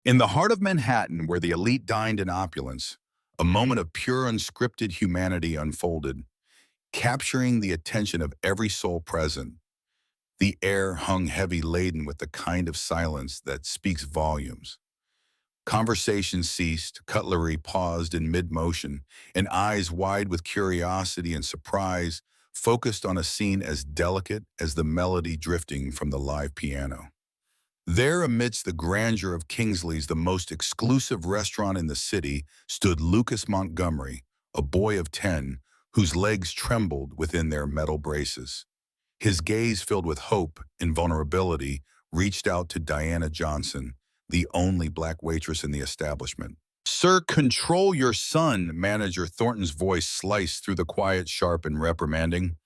In the heart of Manhattan, where the elite dined in opulence, a moment of pure unscripted humanity unfolded, capturing the attention of every soul present. The air hung heavy laden with the kind of silence that speaks volumes. Conversation ceased, cutlery paused in mid-motion, and eyes wide with curiosity and surprise focused on a scene as delicate as the melody drifting from the live piano. There, amidst the grandeur of Kingsley's, the most exclusive restaurant in the city, stood Lucas Montgomery, a boy of 10, whose legs trembled within their metal braces. His gaze, filled with hope and vulnerability, reached out to Diana Johnson, the only black waitress in the establishment. "Sir, control your son," Manager Thornton's voice sliced through the quiet, sharp, and reprimanding.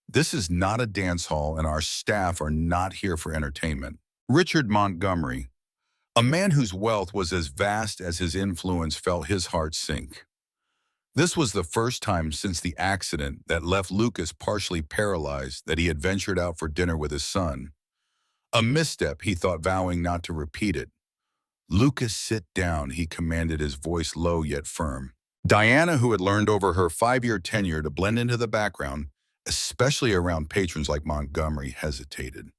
"This is not a dance hall, and our staff are not here for entertainment." Richard Montgomery, a man whose wealth was as vast as his influence, felt his heart sink. This was the first time since the accident that left Lucas partially paralyzed that he had ventured out for dinner with his son. A misstep, he thought, vowing not to repeat it. "Lucas, sit down," he commanded, his voice low yet firm. Diana, who had learned over her 5-year tenure to blend into the background, especially around patrons like Montgomery, hesitated.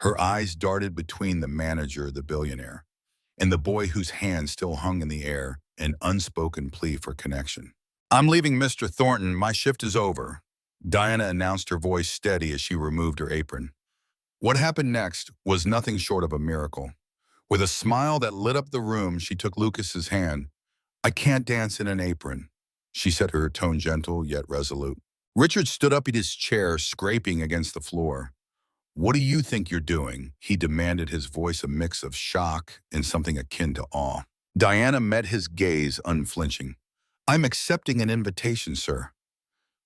Her eyes darted between the manager, the billionaire, and the boy whose hand still hung in the air, an unspoken plea for connection. "I'm leaving, Mr. Thornton. My shift is over," Diana announced, her voice steady as she removed her apron. What happened next was nothing short of a miracle. With a smile that lit up the room, she took Lucas's hand. "I can't dance in an apron," she said, her tone gentle yet resolute. Richard stood up in his chair, scraping against the floor. "What do you think you're doing?" he demanded, his voice a mix of shock and something akin to awe. Diana met his gaze, unflinching. "I'm accepting an invitation, sir,"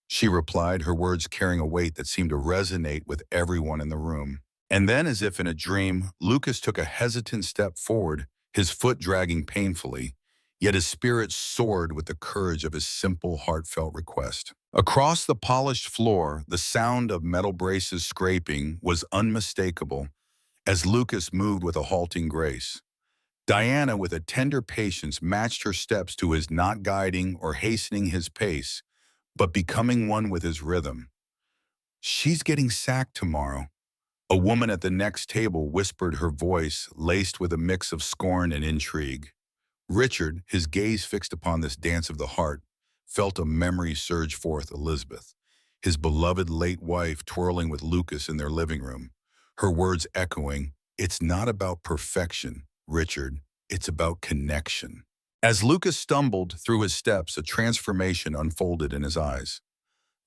she replied, her words carrying a weight that seemed to resonate with everyone in the room. And then, as if in a dream, Lucas took a hesitant step forward, his foot dragging painfully, yet his spirit soared with the courage of his simple, heartfelt request. Across the polished floor, the sound of metal braces scraping was unmistakable as Lucas moved with a halting grace. Diana, with a tender patience, matched her steps to his, not guiding or hastening his pace, but becoming one with his rhythm. "She's getting sacked tomorrow," a woman at the next table whispered, her voice laced with a mix of scorn and intrigue. Richard, his gaze fixed upon this dance of the heart, felt a memory surge forth. Elizabeth, his beloved late wife, twirling with Lucas in their living room, her words echoing, "It's not about perfection, Richard, it's about connection." As Lucas stumbled through his steps, a transformation unfolded in his eyes.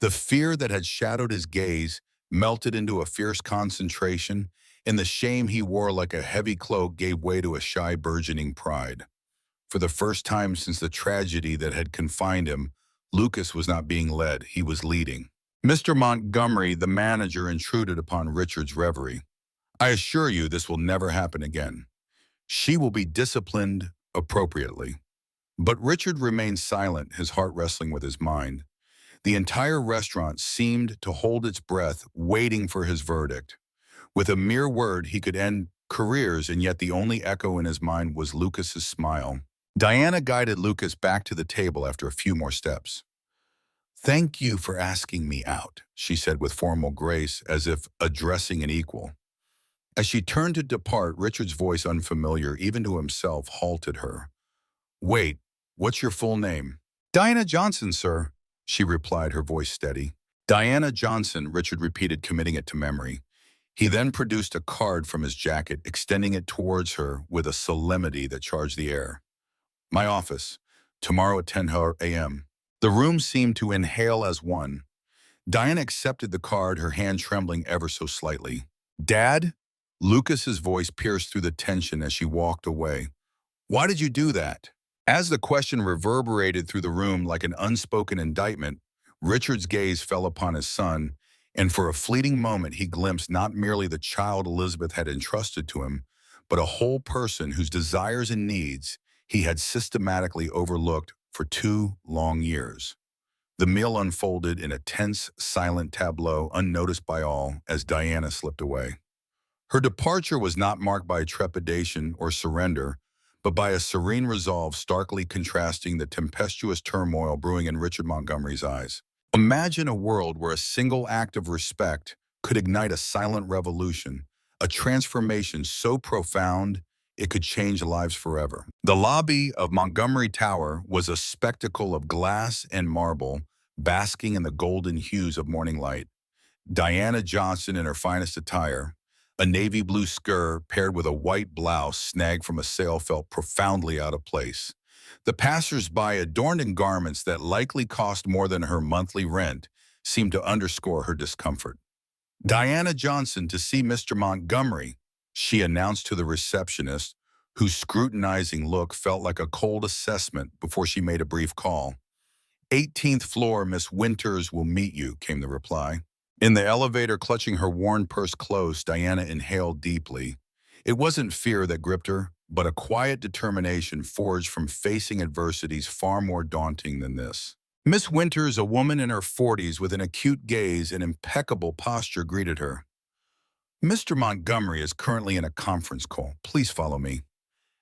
The fear that had shadowed his gaze melted into a fierce concentration, and the shame he wore like a heavy cloak gave way to a shy, burgeoning pride. For the first time since the tragedy that had confined him, Lucas was not being led, he was leading. "Mr. Montgomery," the manager intruded upon Richard's reverie. "I assure you this will never happen again. She will be disciplined appropriately." But Richard remained silent, his heart wrestling with his mind. The entire restaurant seemed to hold its breath, waiting for his verdict. With a mere word, he could end careers, and yet the only echo in his mind was Lucas's smile. Diana guided Lucas back to the table after a few more steps. "Thank you for asking me out," she said with formal grace, as if addressing an equal. As she turned to depart, Richard's voice, unfamiliar even to himself, halted her. "Wait, what's your full name?" "Diana Johnson, sir," she replied, her voice steady. "Diana Johnson," Richard repeated, committing it to memory. He then produced a card from his jacket, extending it towards her with a solemnity that charged the air. "My office, tomorrow at 10 a.m. The room seemed to inhale as one. Diana accepted the card, her hand trembling ever so slightly. "Dad?" Lucas's voice pierced through the tension as she walked away. "Why did you do that?" As the question reverberated through the room like an unspoken indictment, Richard's gaze fell upon his son, and for a fleeting moment he glimpsed not merely the child Elizabeth had entrusted to him, but a whole person whose desires and needs he had systematically overlooked for 2 long years. The meal unfolded in a tense, silent tableau, unnoticed by all, as Diana slipped away. Her departure was not marked by trepidation or surrender, but by a serene resolve starkly contrasting the tempestuous turmoil brewing in Richard Montgomery's eyes. Imagine a world where a single act of respect could ignite a silent revolution, a transformation so profound it could change lives forever. The lobby of Montgomery Tower was a spectacle of glass and marble, basking in the golden hues of morning light. Diana Johnson in her finest attire, a navy blue skirt paired with a white blouse snagged from a sale, felt profoundly out of place. The passers-by, adorned in garments that likely cost more than her monthly rent, seemed to underscore her discomfort. Diana Johnson to see Mr. Montgomery, she announced to the receptionist, whose scrutinizing look felt like a cold assessment before she made a brief call. 18th floor, Miss Winters will meet you, came the reply. In the elevator, clutching her worn purse close, Diana inhaled deeply. It wasn't fear that gripped her, but a quiet determination forged from facing adversities far more daunting than this. Miss Winters, a woman in her 40s with an acute gaze and impeccable posture, greeted her. Mr. Montgomery is currently in a conference call. Please follow me.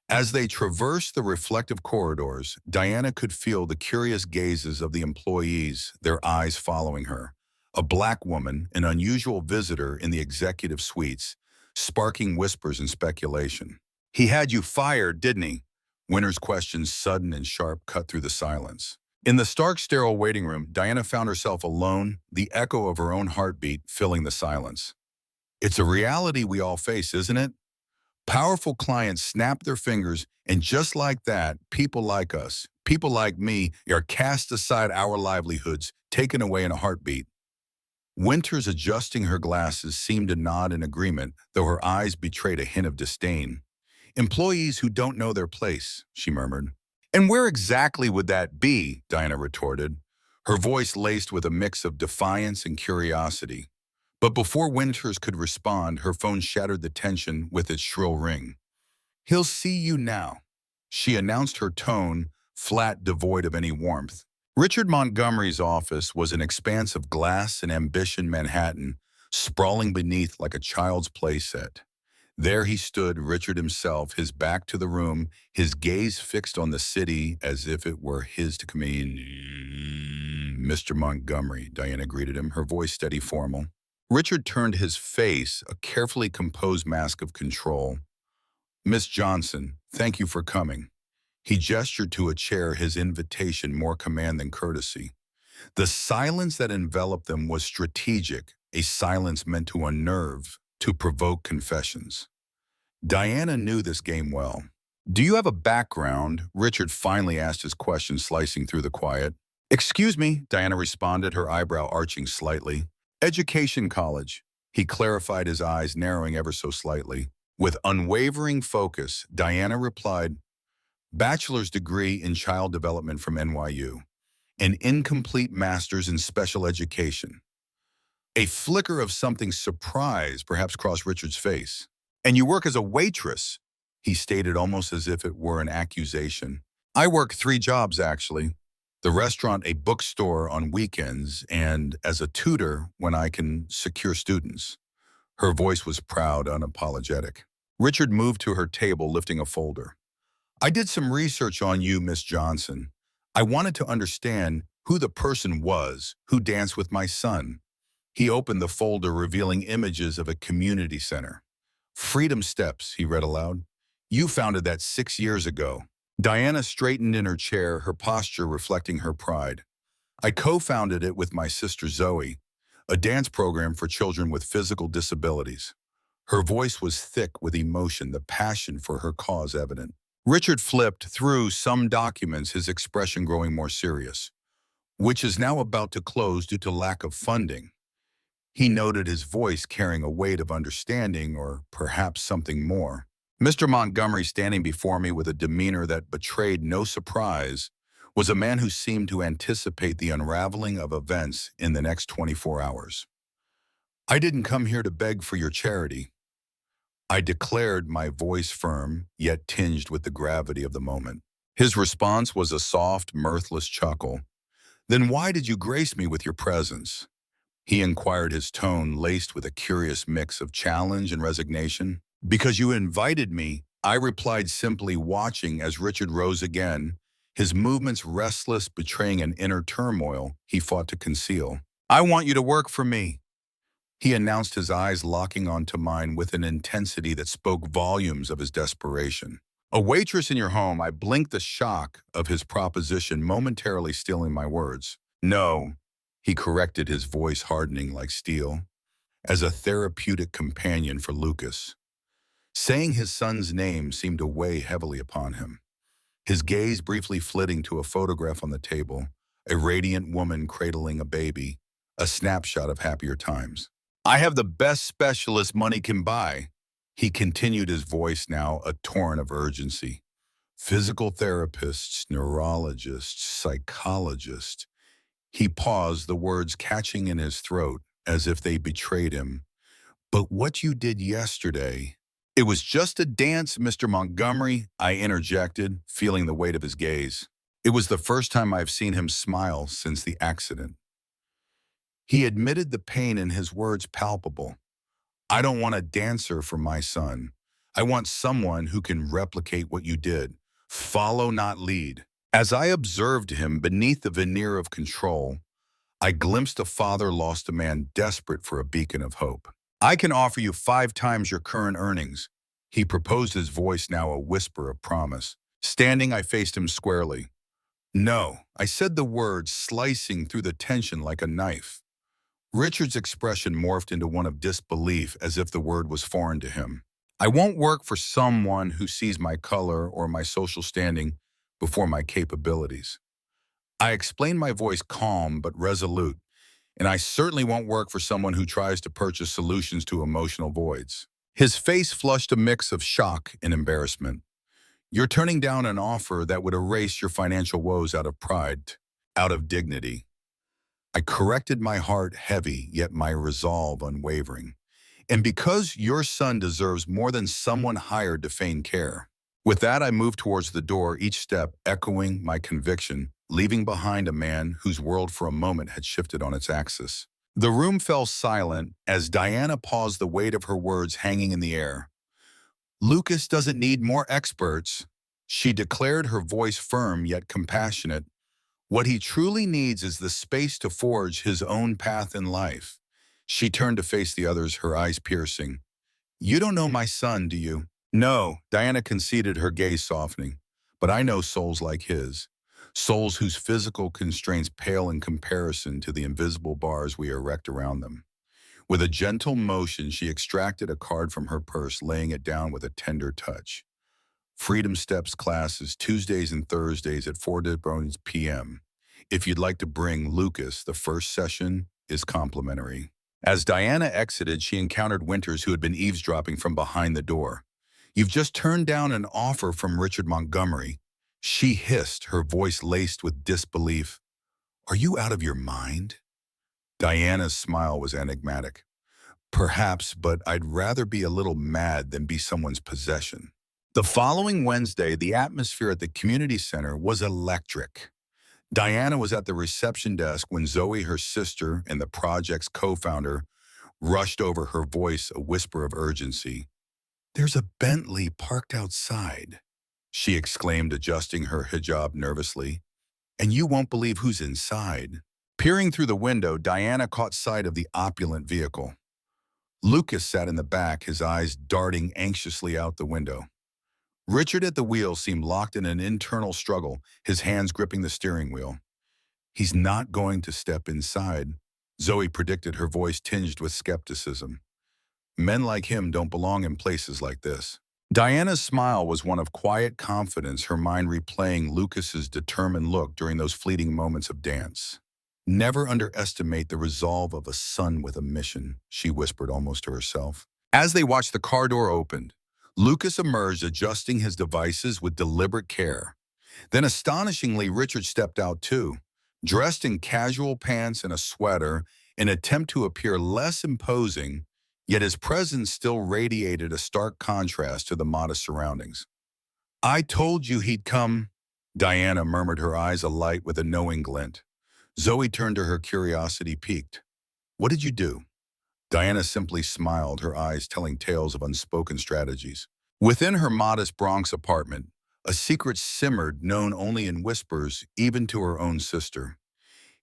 As they traversed the reflective corridors, Diana could feel the curious gazes of the employees, their eyes following her. A black woman, an unusual visitor in the executive suites, sparking whispers and speculation. He had you fired, didn't he? Winter's questions, sudden and sharp, cut through the silence. In the stark, sterile waiting room, Diana found herself alone, the echo of her own heartbeat filling the silence. It's a reality we all face, isn't it? Powerful clients snap their fingers, and just like that, people like us, people like me, are cast aside, our livelihoods, taken away in a heartbeat. Winters, adjusting her glasses, seemed to nod in agreement, though her eyes betrayed a hint of disdain. Employees who don't know their place, she murmured. And where exactly would that be? Diana retorted, her voice laced with a mix of defiance and curiosity. But before Winters could respond, her phone shattered the tension with its shrill ring. He'll see you now, she announced, her tone flat, devoid of any warmth. Richard Montgomery's office was an expanse of glass and ambition Manhattan, sprawling beneath like a child's playset. There he stood, Richard himself, his back to the room, his gaze fixed on the city as if it were his to command. Mr. Montgomery, Diana greeted him, her voice steady, formal. Richard turned his face, a carefully composed mask of control. Miss Johnson, thank you for coming. He gestured to a chair, his invitation more command than courtesy. The silence that enveloped them was strategic, a silence meant to unnerve, to provoke confessions. Diana knew this game well. Do you have a background? Richard finally asked, his question slicing through the quiet. Excuse me, Diana responded, her eyebrow arching slightly. Education, college. He clarified, his eyes narrowing ever so slightly. With unwavering focus, Diana replied, bachelor's degree in child development from NYU, an incomplete master's in special education. A flicker of something surprised perhaps crossed Richard's face. And you work as a waitress, he stated, almost as if it were an accusation. I work 3 jobs, actually. The restaurant, a bookstore on weekends, and as a tutor when I can secure students. Her voice was proud, unapologetic. Richard moved to her table, lifting a folder. I did some research on you, Miss Johnson. I wanted to understand who the person was who danced with my son. He opened the folder, revealing images of a community center. Freedom Steps, he read aloud. You founded that 6 years ago. Diana straightened in her chair, her posture reflecting her pride. I co-founded it with my sister Zoe, a dance program for children with physical disabilities. Her voice was thick with emotion, the passion for her cause evident. Richard flipped through some documents, his expression growing more serious. Which is now about to close due to lack of funding. He noted, his voice carrying a weight of understanding, or perhaps something more. Mr. Montgomery, standing before me with a demeanor that betrayed no surprise, was a man who seemed to anticipate the unraveling of events in the next 24 hours. I didn't come here to beg for your charity, I declared, my voice firm, yet tinged with the gravity of the moment. His response was a soft, mirthless chuckle. Then why did you grace me with your presence? He inquired, his tone laced with a curious mix of challenge and resignation. Because you invited me I replied simply, watching as Richard rose again, his movements restless, betraying an inner turmoil he fought to conceal. I want you to work for me, he announced, his eyes locking onto mine with an intensity that spoke volumes of his desperation. A waitress in your home, I blinked, the shock of his proposition momentarily stealing my words. No, he corrected, his voice hardening like steel, as a therapeutic companion for Lucas. Saying his son's name seemed to weigh heavily upon him, his gaze briefly flitting to a photograph on the table, a radiant woman cradling a baby, a snapshot of happier times. I have the best specialist money can buy, he continued, his voice now a torrent of urgency. Physical therapists, neurologists, psychologists. He paused, the words catching in his throat as if they betrayed him. But what you did yesterday, it was just a dance, Mr. Montgomery, I interjected, feeling the weight of his gaze. It was the first time I've seen him smile since the accident. He admitted, the pain in his words palpable. I don't want a dancer for my son. I want someone who can replicate what you did. Follow, not lead. As I observed him beneath the veneer of control, I glimpsed a father lost a man desperate for a beacon of hope. I can offer you 5 times your current earnings, he proposed, his voice now a whisper of promise. Standing, I faced him squarely. No, I said, the words slicing through the tension like a knife. Richard's expression morphed into one of disbelief, as if the word was foreign to him. I won't work for someone who sees my color or my social standing before my capabilities. I explained, my voice calm but resolute, and I certainly won't work for someone who tries to purchase solutions to emotional voids. His face flushed a mix of shock and embarrassment. You're turning down an offer that would erase your financial woes out of pride, out of dignity. I corrected, my heart heavy, yet my resolve unwavering. And because your son deserves more than someone hired to feign care. With that, I moved towards the door, each step echoing my conviction, leaving behind a man whose world for a moment had shifted on its axis. The room fell silent as Diana paused, the weight of her words hanging in the air. Lucas doesn't need more experts, she declared, her voice firm yet compassionate. What he truly needs is the space to forge his own path in life. She turned to face the others, her eyes piercing. You don't know my son, do you? No, Diana conceded, her gaze softening. But I know souls like his. Souls whose physical constraints pale in comparison to the invisible bars we erect around them. With a gentle motion, she extracted a card from her purse, laying it down with a tender touch. Freedom Steps classes Tuesdays and Thursdays at 4 p.m. If you'd like to bring Lucas, the first session is complimentary. As Diana exited, she encountered Winters, who had been eavesdropping from behind the door. You've just turned down an offer from Richard Montgomery, she hissed, her voice laced with disbelief. Are you out of your mind? Diana's smile was enigmatic. Perhaps, but I'd rather be a little mad than be someone's possession. The following Wednesday, the atmosphere at the community center was electric. Diana was at the reception desk when Zoe, her sister and the project's co-founder, rushed over, her voice a whisper of urgency. There's a Bentley parked outside, she exclaimed, adjusting her hijab nervously. And you won't believe who's inside. Peering through the window, Diana caught sight of the opulent vehicle. Lucas sat in the back, his eyes darting anxiously out the window. Richard at the wheel seemed locked in an internal struggle, his hands gripping the steering wheel. He's not going to step inside, Zoe predicted, her voice tinged with skepticism. Men like him don't belong in places like this. Diana's smile was one of quiet confidence, her mind replaying Lucas's determined look during those fleeting moments of dance. Never underestimate the resolve of a son with a mission, she whispered almost to herself. As they watched, the car door opened. Lucas emerged, adjusting his devices with deliberate care. Then, astonishingly, Richard stepped out too, dressed in casual pants and a sweater, in an attempt to appear less imposing, yet his presence still radiated a stark contrast to the modest surroundings. I told you he'd come, Diana murmured, her eyes alight with a knowing glint. Zoe turned to her, curiosity piqued. What did you do? Diana simply smiled, her eyes telling tales of unspoken strategies. Within her modest Bronx apartment, a secret simmered known only in whispers, even to her own sister.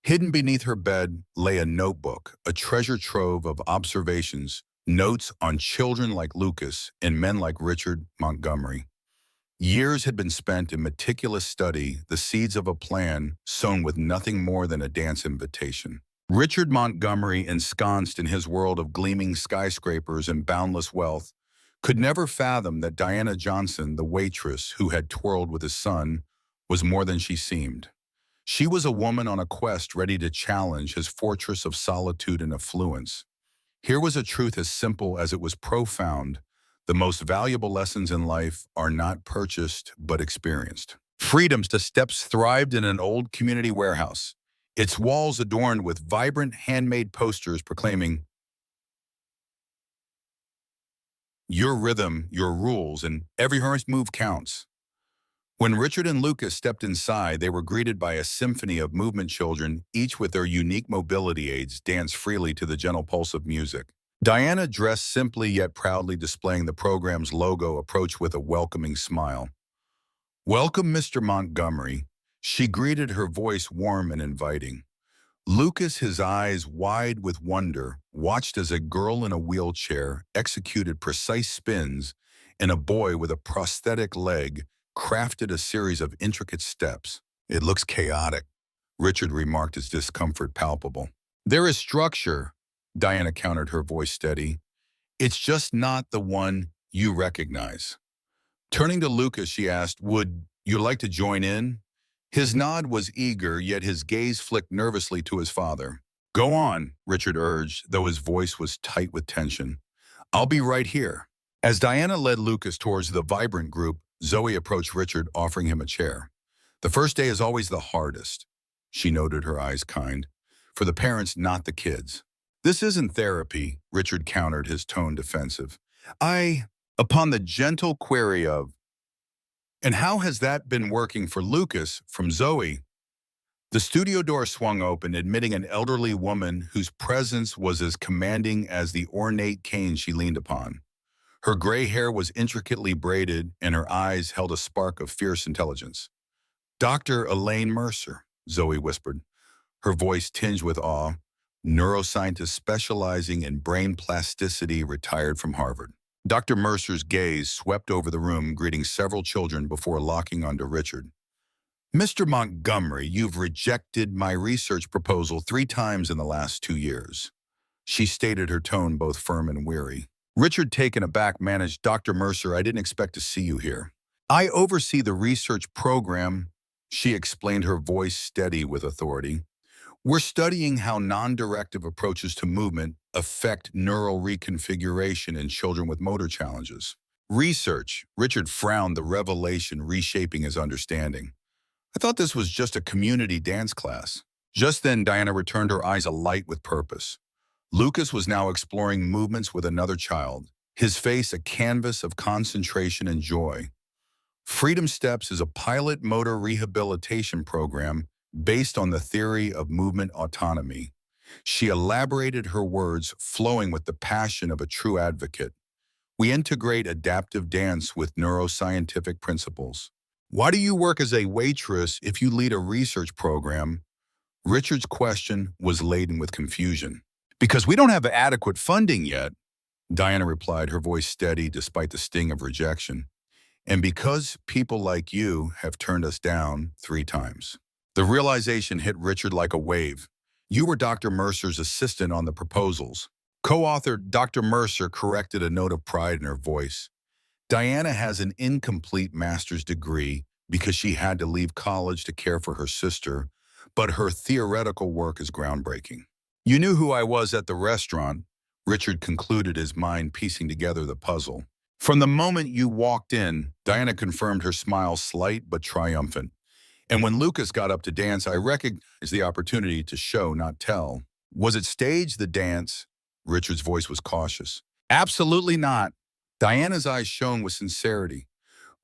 Hidden beneath her bed lay a notebook, a treasure trove of observations, notes on children like Lucas and men like Richard Montgomery. Years had been spent in meticulous study, the seeds of a plan sown with nothing more than a dance invitation. Richard Montgomery, ensconced in his world of gleaming skyscrapers and boundless wealth, could never fathom that Diana Johnson, the waitress who had twirled with his son, was more than she seemed. She was a woman on a quest ready to challenge his fortress of solitude and affluence. Here was a truth as simple as it was profound. The most valuable lessons in life are not purchased, but experienced. Freedom's to steps thrived in an old community warehouse, its walls adorned with vibrant handmade posters proclaiming, "Your rhythm, your rules, and every earnest move counts." When Richard and Lucas stepped inside, they were greeted by a symphony of movement children, each with their unique mobility aids, dance freely to the gentle pulse of music. Diana, dressed simply yet proudly displaying the program's logo, approached with a welcoming smile. "Welcome, Mr. Montgomery." She greeted, her voice warm and inviting. Lucas, his eyes wide with wonder, watched as a girl in a wheelchair executed precise spins and a boy with a prosthetic leg crafted a series of intricate steps. "It looks chaotic," Richard remarked, his discomfort palpable. "There is structure," Diana countered, her voice steady. "It's just not the one you recognize." Turning to Lucas, she asked, "Would you like to join in?" His nod was eager, yet his gaze flicked nervously to his father. "Go on," Richard urged, though his voice was tight with tension. "I'll be right here." As Diana led Lucas towards the vibrant group, Zoe approached Richard, offering him a chair. "The first day is always the hardest," she noted, her eyes kind. "For the parents, not the kids." "This isn't therapy," Richard countered, his tone defensive. Upon the gentle query of, "And how has that been working for Lucas?" from Zoe, the studio door swung open, admitting an elderly woman whose presence was as commanding as the ornate cane she leaned upon. Her gray hair was intricately braided, and her eyes held a spark of fierce intelligence. "Dr. Elaine Mercer," Zoe whispered, her voice tinged with awe, neuroscientist specializing in brain plasticity, retired from Harvard. Dr. Mercer's gaze swept over the room, greeting several children before locking onto Richard. "Mr. Montgomery, you've rejected my research proposal 3 times in the last 2 years." She stated, her tone both firm and weary. Richard, taken aback, managed, "Dr. Mercer, I didn't expect to see you here." "I oversee the research program," she explained, her voice steady with authority. "We're studying how non-directive approaches to movement affect neural reconfiguration in children with motor challenges." "Research," Richard frowned, the revelation reshaping his understanding. "I thought this was just a community dance class." Just then, Diana returned, her eyes alight with purpose. Lucas was now exploring movements with another child, his face a canvas of concentration and joy. Freedom Steps is a pilot motor rehabilitation program based on the theory of movement autonomy. She elaborated, her words flowing with the passion of a true advocate. "We integrate adaptive dance with neuroscientific principles." "Why do you work as a waitress if you lead a research program?" Richard's question was laden with confusion. "Because we don't have adequate funding yet," Diana replied, her voice steady despite the sting of rejection. "And because people like you have turned us down 3 times." The realization hit Richard like a wave. "You were Dr. Mercer's assistant on the proposals." Co-author Dr. Mercer corrected, a note of pride in her voice. "Diana has an incomplete master's degree because she had to leave college to care for her sister, but her theoretical work is groundbreaking." "You knew who I was at the restaurant," Richard concluded, his mind piecing together the puzzle. "From the moment you walked in," Diana confirmed, her smile slight but triumphant. "And when Lucas got up to dance, I recognized the opportunity to show, not tell." "Was it staged, the dance?" Richard's voice was cautious. "Absolutely not." Diana's eyes shone with sincerity.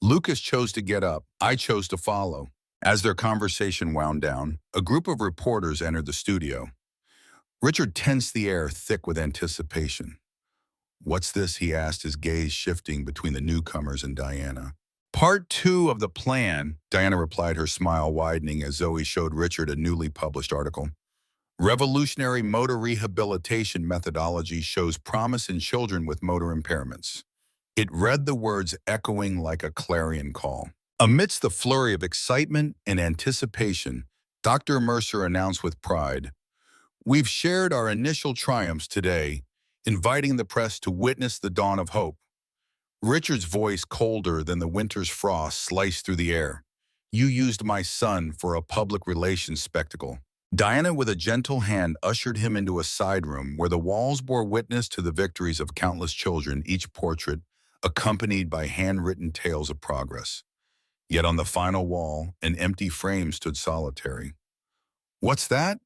"Lucas chose to get up. I chose to follow." As their conversation wound down, a group of reporters entered the studio. Richard tensed, the air thick with anticipation. What's this? He asked, his gaze shifting between the newcomers and Diana. Part two of the plan, Diana replied, her smile widening as Zoe showed Richard a newly published article. Revolutionary motor rehabilitation methodology shows promise in children with motor impairments. It read the words echoing like a clarion call. Amidst the flurry of excitement and anticipation, Dr. Mercer announced with pride, "We've shared our initial triumphs today, inviting the press to witness the dawn of hope." Richard's voice, colder than the winter's frost, sliced through the air. "You used my son for a public relations spectacle." Diana, with a gentle hand, ushered him into a side room where the walls bore witness to the victories of countless children, each portrait accompanied by handwritten tales of progress. Yet on the final wall, an empty frame stood solitary. "What's that?"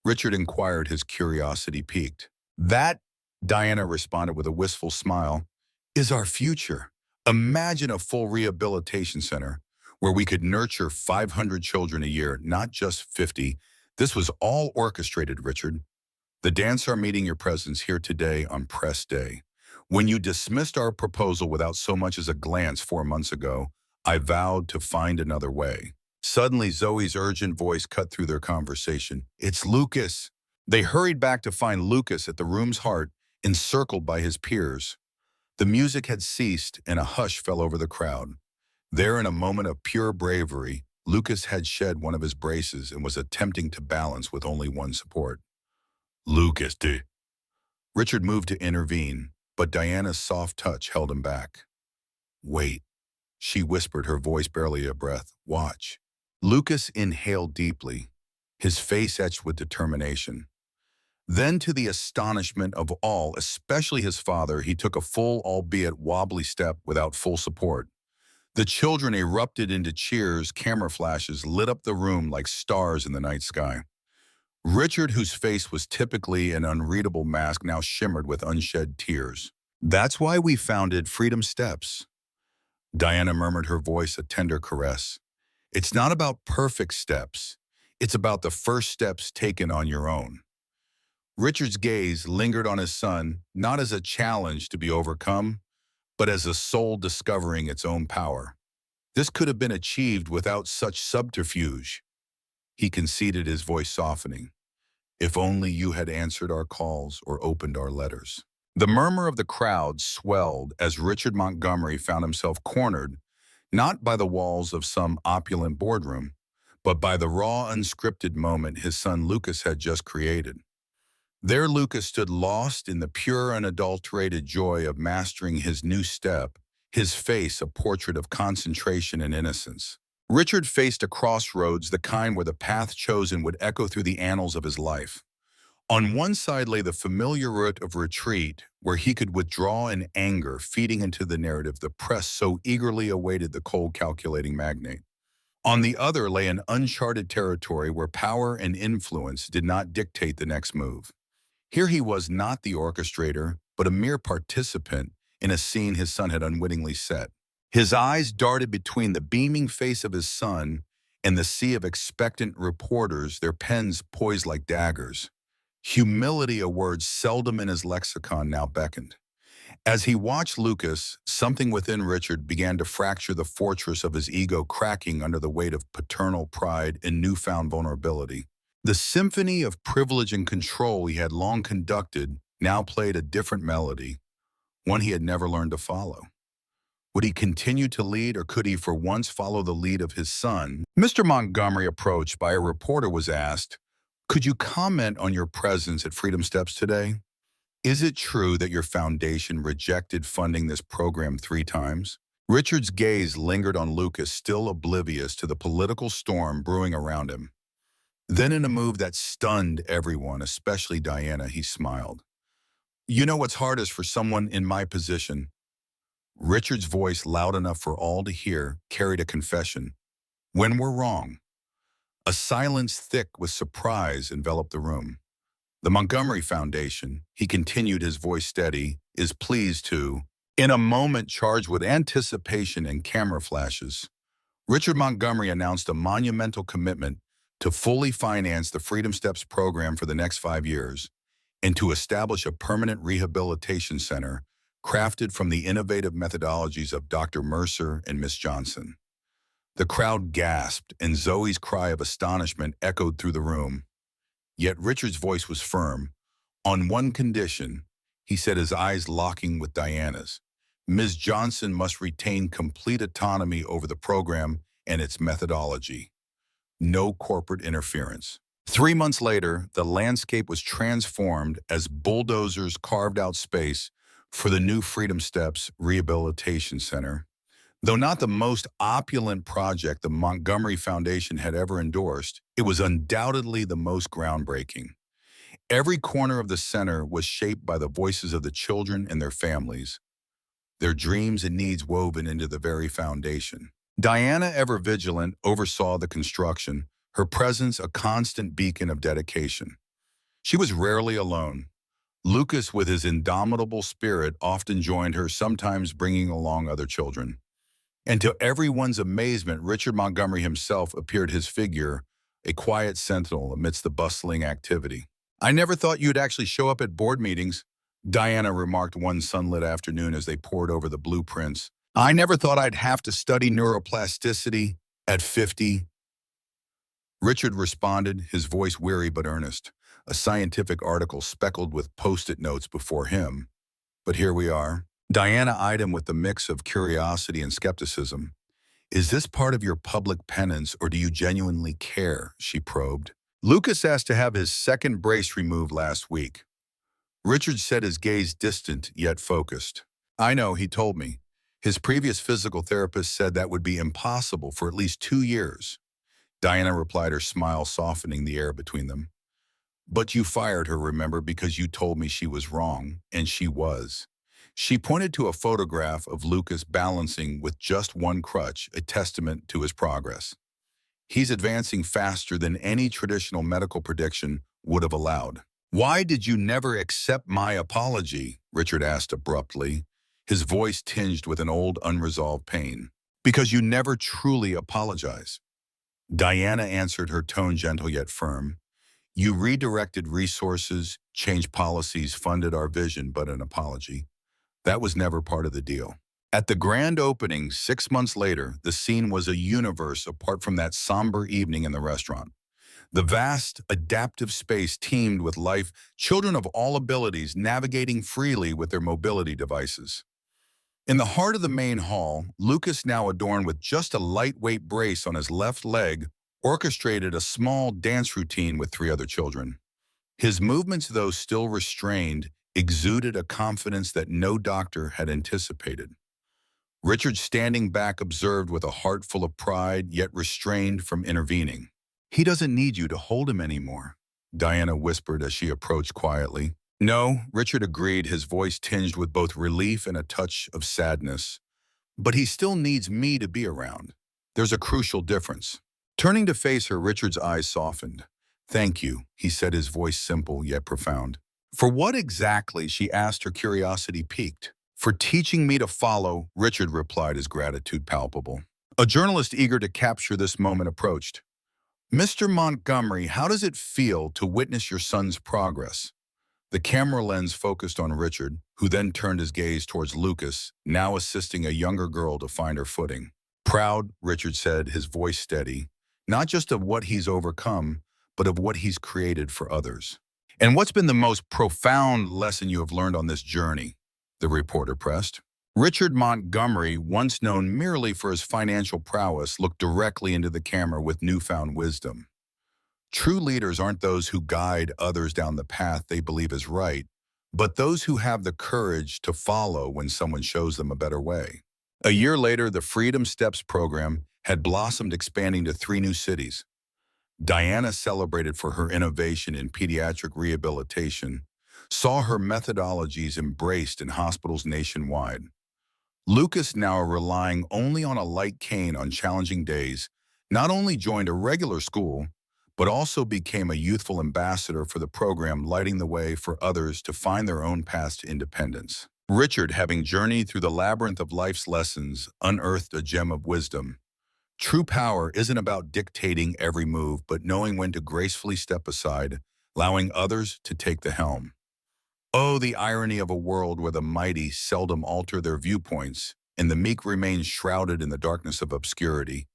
Richard inquired, his curiosity piqued. "That," Diana responded with a wistful smile, "is our future. Imagine a full rehabilitation center where we could nurture 500 children a year, not just 50. This was all orchestrated, Richard. The dance are meeting your presence here today on press day. When you dismissed our proposal without so much as a glance 4 months ago, I vowed to find another way." Suddenly, Zoe's urgent voice cut through their conversation. "It's Lucas." They hurried back to find Lucas at the room's heart, encircled by his peers. The music had ceased and a hush fell over the crowd. There, in a moment of pure bravery, Lucas had shed one of his braces and was attempting to balance with only one support. "Lucas, dude." Richard moved to intervene, but Diana's soft touch held him back. "Wait," she whispered, her voice barely a breath. "Watch." Lucas inhaled deeply, his face etched with determination. Then, to the astonishment of all, especially his father, he took a full, albeit wobbly step without full support. The children erupted into cheers, camera flashes lit up the room like stars in the night sky. Richard, whose face was typically an unreadable mask, now shimmered with unshed tears. "That's why we founded Freedom Steps," Diana murmured, her voice a tender caress. "It's not about perfect steps. It's about the first steps taken on your own." Richard's gaze lingered on his son, not as a challenge to be overcome, but as a soul discovering its own power. "This could have been achieved without such subterfuge," he conceded, his voice softening. "If only you had answered our calls or opened our letters." The murmur of the crowd swelled as Richard Montgomery found himself cornered, not by the walls of some opulent boardroom, but by the raw, unscripted moment his son Lucas had just created. There Lucas stood lost in the pure, unadulterated joy of mastering his new step, his face a portrait of concentration and innocence. Richard faced a crossroads, the kind where the path chosen would echo through the annals of his life. On one side lay the familiar route of retreat, where he could withdraw in anger, feeding into the narrative the press so eagerly awaited the cold, calculating magnate. On the other lay an uncharted territory where power and influence did not dictate the next move. Here he was, not the orchestrator, but a mere participant in a scene his son had unwittingly set. His eyes darted between the beaming face of his son and the sea of expectant reporters, their pens poised like daggers. Humility, a word seldom in his lexicon, now beckoned. As he watched Lucas, something within Richard began to fracture, the fortress of his ego cracking under the weight of paternal pride and newfound vulnerability. The symphony of privilege and control he had long conducted now played a different melody, one he had never learned to follow. Would he continue to lead, or could he for once follow the lead of his son? Mr. Montgomery, approached by a reporter, was asked, "Could you comment on your presence at Freedom Steps today? Is it true that your foundation rejected funding this program 3 times?" Richard's gaze lingered on Lucas, still oblivious to the political storm brewing around him. Then, in a move that stunned everyone, especially Diana, he smiled. "You know what's hardest for someone in my position?" Richard's voice, loud enough for all to hear, carried a confession. "When we're wrong." A silence thick with surprise enveloped the room. "The Montgomery Foundation," he continued, his voice steady, "is pleased to," in a moment charged with anticipation and camera flashes, Richard Montgomery announced a monumental commitment to fully finance the Freedom Steps program for the next 5 years and to establish a permanent rehabilitation center crafted from the innovative methodologies of Dr. Mercer and Miss Johnson. The crowd gasped, and Zoe's cry of astonishment echoed through the room. Yet Richard's voice was firm. On one condition, he said, his eyes locking with Diana's. Ms. Johnson must retain complete autonomy over the program and its methodology. No corporate interference. 3 months later, the landscape was transformed as bulldozers carved out space for the new Freedom Steps Rehabilitation Center. Though not the most opulent project the Montgomery Foundation had ever endorsed, it was undoubtedly the most groundbreaking. Every corner of the center was shaped by the voices of the children and their families, their dreams and needs woven into the very foundation. Diana, ever vigilant, oversaw the construction, her presence a constant beacon of dedication. She was rarely alone. Lucas, with his indomitable spirit, often joined her, sometimes bringing along other children. And to everyone's amazement, Richard Montgomery himself appeared, his figure, a quiet sentinel amidst the bustling activity. "I never thought you'd actually show up at board meetings," Diana remarked one sunlit afternoon as they pored over the blueprints. "I never thought I'd have to study neuroplasticity at 50. Richard responded, his voice weary but earnest, a scientific article speckled with post-it notes before him. But here we are. Diana eyed him with a mix of curiosity and skepticism. "Is this part of your public penance, or do you genuinely care?" she probed. "Lucas asked to have his second brace removed last week." Richard said, his gaze distant yet focused. "I know, he told me. His previous physical therapist said that would be impossible for at least 2 years. Diana replied, her smile softening the air between them. "But you fired her, remember, because you told me she was wrong, and she was." She pointed to a photograph of Lucas balancing with just one crutch, a testament to his progress. "He's advancing faster than any traditional medical prediction would have allowed." "Why did you never accept my apology?" Richard asked abruptly, his voice tinged with an old unresolved pain. "Because you never truly apologize." Diana answered, her tone gentle yet firm. "You redirected resources, changed policies, funded our vision, but an apology. That was never part of the deal." At the grand opening, 6 months later, the scene was a universe apart from that somber evening in the restaurant. The vast, adaptive space teemed with life, children of all abilities navigating freely with their mobility devices. In the heart of the main hall, Lucas, now adorned with just a lightweight brace on his left leg, orchestrated a small dance routine with 3 other children. His movements, though still restrained, exuded a confidence that no doctor had anticipated. Richard, standing back, observed with a heart full of pride, yet restrained from intervening. "He doesn't need you to hold him anymore," Diana whispered as she approached quietly. "No," Richard agreed, his voice tinged with both relief and a touch of sadness. "But he still needs me to be around. There's a crucial difference." Turning to face her, Richard's eyes softened. "Thank you," he said, his voice simple yet profound. "For what exactly?" she asked, her curiosity piqued. "For teaching me to follow," Richard replied, his gratitude palpable. A journalist eager to capture this moment approached. "Mr. Montgomery, how does it feel to witness your son's progress?" The camera lens focused on Richard, who then turned his gaze towards Lucas, now assisting a younger girl to find her footing. "Proud," Richard said, his voice steady, "not just of what he's overcome, but of what he's created for others." "And what's been the most profound lesson you have learned on this journey?" the reporter pressed. Richard Montgomery, once known merely for his financial prowess, looked directly into the camera with newfound wisdom. "True leaders aren't those who guide others down the path they believe is right, but those who have the courage to follow when someone shows them a better way." A year later, the Freedom Steps program had blossomed, expanding to 3 new cities. Diana, celebrated for her innovation in pediatric rehabilitation, saw her methodologies embraced in hospitals nationwide. Lucas, now relying only on a light cane on challenging days, not only joined a regular school, but also became a youthful ambassador for the program, lighting the way for others to find their own paths to independence. Richard, having journeyed through the labyrinth of life's lessons, unearthed a gem of wisdom. True power isn't about dictating every move, but knowing when to gracefully step aside, allowing others to take the helm. Oh, the irony of a world where the mighty seldom alter their viewpoints, and the meek remain shrouded in the darkness of obscurity.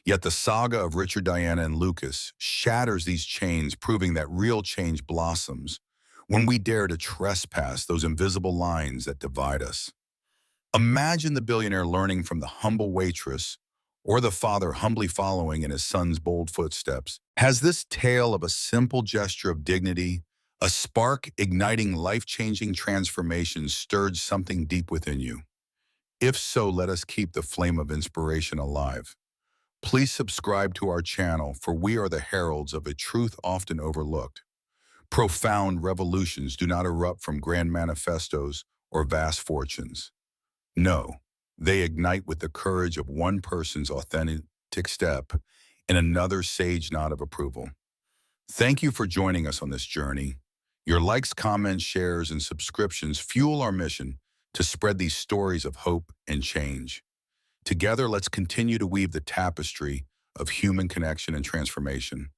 Yet the saga of Richard, Diana, and Lucas shatters these chains, proving that real change blossoms when we dare to trespass those invisible lines that divide us. Imagine the billionaire learning from the humble waitress, or the father humbly following in his son's bold footsteps. Has this tale of a simple gesture of dignity, a spark igniting life-changing transformation, stirred something deep within you? If so, let us keep the flame of inspiration alive. Please subscribe to our channel, for we are the heralds of a truth often overlooked. Profound revolutions do not erupt from grand manifestos or vast fortunes. No, they ignite with the courage of one person's authentic step and another's sage nod of approval. Thank you for joining us on this journey. Your likes, comments, shares, and subscriptions fuel our mission to spread these stories of hope and change. Together, let's continue to weave the tapestry of human connection and transformation.